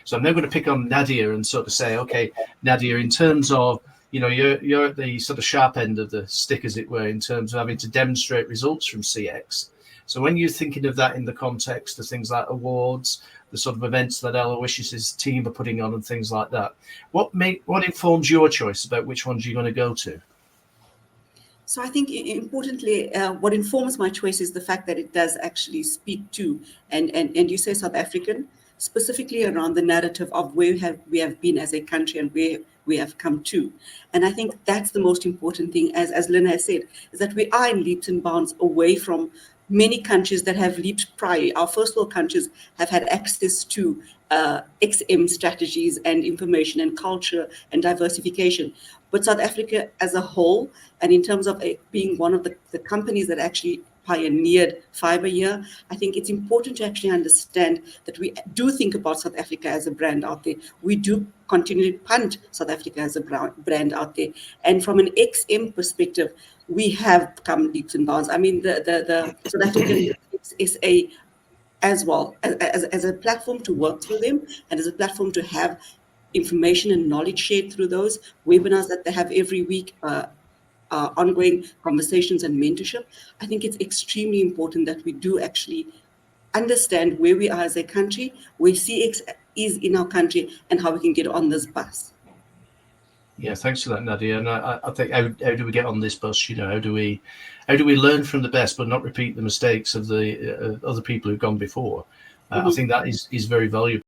So I'm now going to pick on Nadia and sort of say, okay, Nadia, in terms of, you're at the sort of sharp end of the stick, as it were, in terms of having to demonstrate results from CX. So when you're thinking of that in the context of things like awards, the sort of events that Aloysius's team are putting on and things like that, what informs your choice about which ones you're going to go to? So I think importantly, what informs my choice is the fact that it does actually speak to, and you say South African, specifically around the narrative of where we have been as a country and where we have come to. And I think that's the most important thing, as Lynn has said, is that we are in leaps and bounds away from many countries that have leaped prior. Our first world countries have had access to XM strategies and information and culture and diversification. But South Africa as a whole, and in terms of being one of the companies that actually pioneered fiber here, I think it's important to actually understand that we do think about South Africa as a brand out there. We do continue to punt South Africa as a brand out there. And from an XM perspective, we have come leaps and bounds. I mean, the South African is as well as a platform to work through them, and as a platform to have information and knowledge shared through those webinars that they have every week, ongoing conversations and mentorship. I think it's extremely important that we do actually understand where we are as a country, where CX is in our country, and how we can get on this bus. Yeah, thanks for that, Nadia. And I think how do we get on this bus? How do we learn from the best, but not repeat the mistakes of the other people who've gone before? I think that is very valuable.